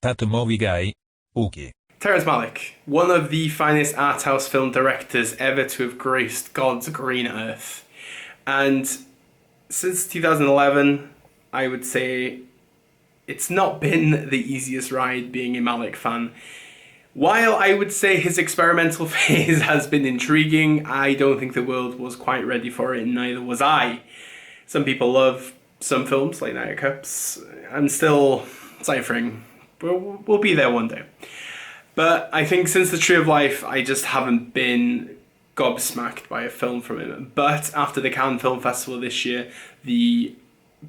thatmovieguyUK. Terrence Malick, one of the finest art house film directors ever to have graced God's green earth. And since 2011, I would say it's not been the easiest ride being a Malick fan. While I would say his experimental phase has been intriguing, I don't think the world was quite ready for it, and neither was I. Some people love some films, like Night Cups. I'm still ciphering, but we'll be there one day. But I think since The Tree of Life, I just haven't been gobsmacked by a film from him. But after the Cannes Film Festival this year, the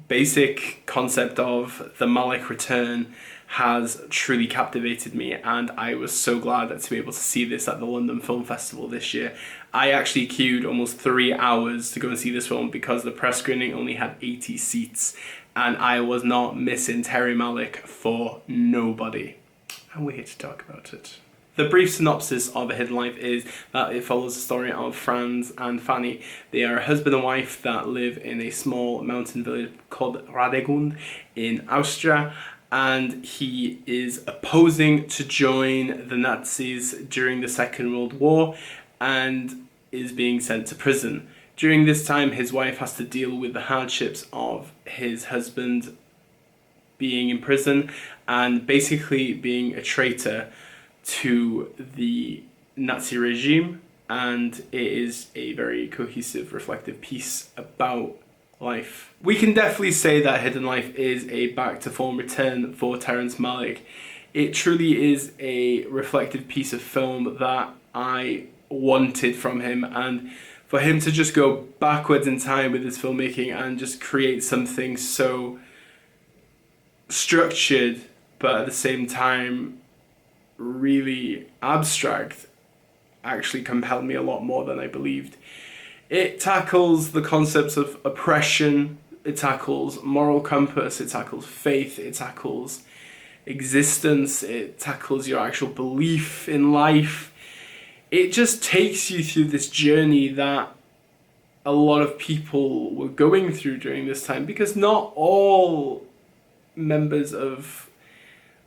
basic concept of the Malick return has truly captivated me, and I was so glad to be able to see this at the London Film Festival this year. I actually queued almost 3 hours to go and see this film because the press screening only had 80 seats, and I was not missing Terry Malick for nobody. And we're here to talk about it. The brief synopsis of A Hidden Life is that it follows the story of Franz and Fanny. They are a husband and wife that live in a small mountain village called Radegund in Austria, and he is opposing to join the Nazis during the Second World War and is being sent to prison. During this time, his wife has to deal with the hardships of his husband being in prison and basically being a traitor to the Nazi regime, and it is a very cohesive, reflective piece about life. We can definitely say that Hidden Life is a back to form return for Terrence Malick. It truly is a reflective piece of film that I wanted from him, and for him to just go backwards in time with his filmmaking and just create something so structured but at the same time really abstract actually compelled me a lot more than I believed. It tackles the concepts of oppression, it tackles moral compass, it tackles faith, it tackles existence, it tackles your actual belief in life. It just takes you through this journey that a lot of people were going through during this time, because not all members of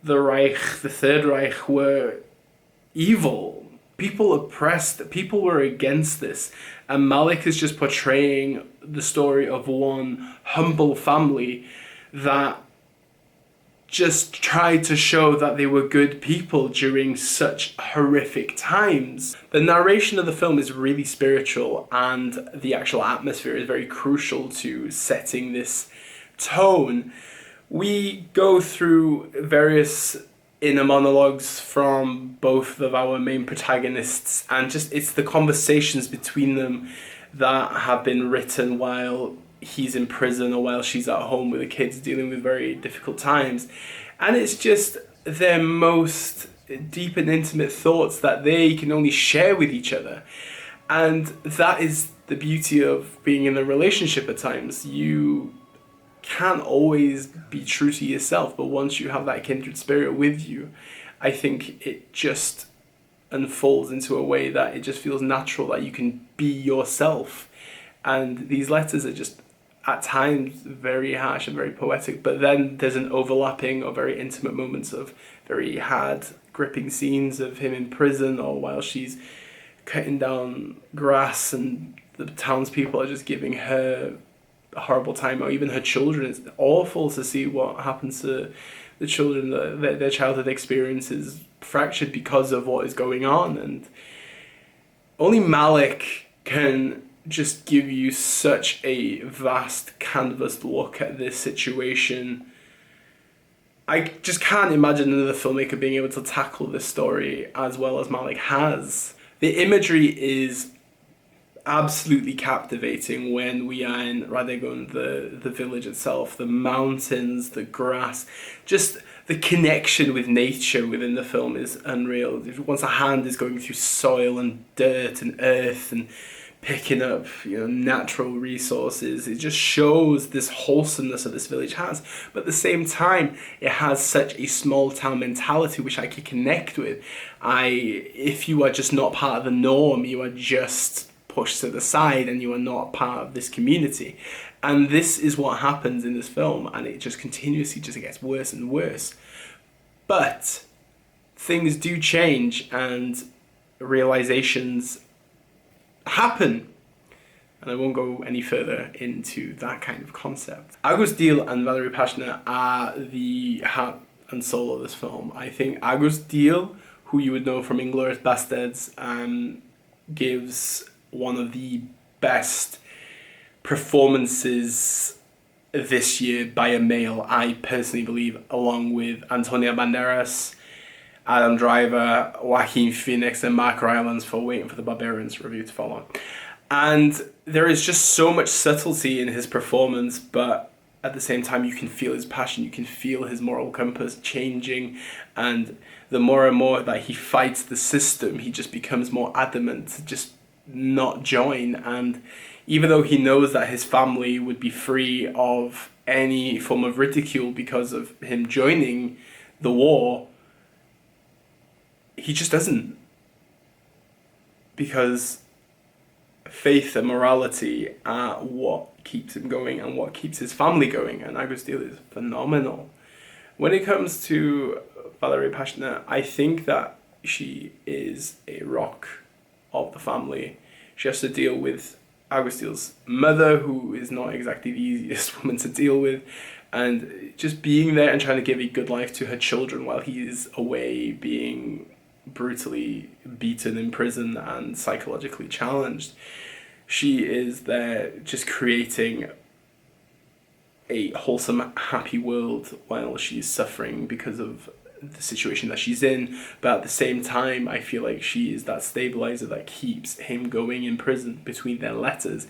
the Reich, the Third Reich, were evil. People oppressed, people were against this. And Malick is just portraying the story of one humble family that just tried to show that they were good people during such horrific times. The narration of the film is really spiritual, and the actual atmosphere is very crucial to setting this tone. We go through various inner monologues from both of our main protagonists, and just it's the conversations between them that have been written while he's in prison or while she's at home with the kids dealing with very difficult times. And it's just their most deep and intimate thoughts that they can only share with each other. And that is the beauty of being in a relationship at times. You can't always be true to yourself, but once you have that kindred spirit with you, I think it just unfolds into a way that it just feels natural that you can be yourself. And these letters are just at times very harsh and very poetic, but then there's an overlapping of very intimate moments of very hard, gripping scenes of him in prison, or while she's cutting down grass and the townspeople are just giving her a horrible time, or even her children. It's awful to see what happens to the children, their childhood experience is fractured because of what is going on, and only Malick can just give you such a vast canvas look at this situation. I just can't imagine another filmmaker being able to tackle this story as well as Malick has. The imagery is absolutely captivating when we are in Radegund, the village itself, the mountains, the grass, just the connection with nature within the film is unreal. Once a hand is going through soil and dirt and earth and picking up, natural resources, it just shows this wholesomeness that this village has. But at the same time, it has such a small town mentality which I can connect with. If you are just not part of the norm, you are just pushed to the side and you are not part of this community. And this is what happens in this film, and it just continuously just gets worse and worse. But things do change and realizations happen. And I won't go any further into that kind of concept. Agus Deal and Valerie Pachner are the heart and soul of this film. I think Agus Deal, who you would know from Inglourious Basterds, gives one of the best performances this year by a male, I personally believe, along with Antonio Banderas, Adam Driver, Joaquin Phoenix, and Mark Rylance for Waiting for the Barbarians review to follow. And there is just so much subtlety in his performance, but at the same time you can feel his passion, you can feel his moral compass changing, and the more and more that he fights the system, he just becomes more adamant to just not join. And even though he knows that his family would be free of any form of ridicule because of him joining the war, he just doesn't. Because faith and morality are what keeps him going and what keeps his family going, and Agus Deal is phenomenal. When it comes to Valerie Pachner, I think that she is a rock of the family. She has to deal with Agus Deal's mother, who is not exactly the easiest woman to deal with, and just being there and trying to give a good life to her children while he is away being brutally beaten in prison and psychologically challenged. She is there just creating a wholesome, happy world while she's suffering because of the situation that she's in. But at the same time, I feel like she is that stabilizer that keeps him going in prison between their letters.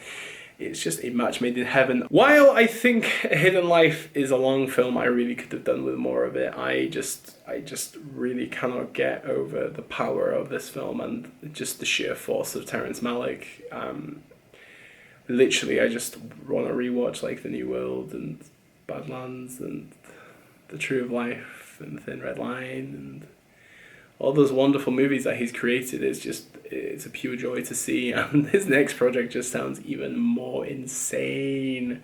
It's just a match made in heaven. While I think Hidden Life is a long film, I really could have done with more of it. I just really cannot get over the power of this film and just the sheer force of Terrence Malick. Literally, I just want to rewatch like The New World and Badlands and The Tree of Life and Thin Red Line and all those wonderful movies that he's created. It's a pure joy to see, and his next project just sounds even more insane.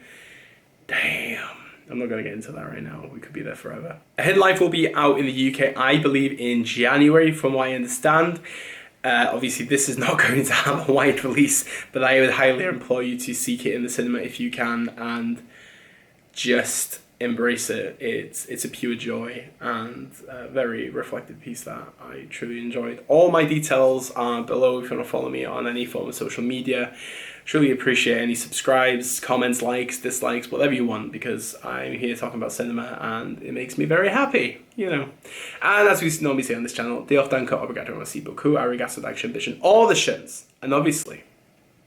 Damn. I'm not going to get into that right now. We could be there forever. Hidden Life will be out in the UK, I believe, in January, from what I understand. Obviously, this is not going to have a wide release, but I would highly implore you to seek it in the cinema if you can, and just embrace it. It's a pure joy and a very reflective piece that I truly enjoyed. All my details are below if you want to follow me on any form of social media. Truly appreciate any subscribes, comments, likes, dislikes, whatever you want, because I'm here talking about cinema and it makes me very happy, you know. And as we normally say on this channel, Diolch danke, obrigado, merci beaucoup, arigato, dakshin, bishin, all the shins. And obviously,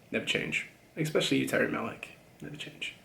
never change. Especially you, Terry Malick. Never change.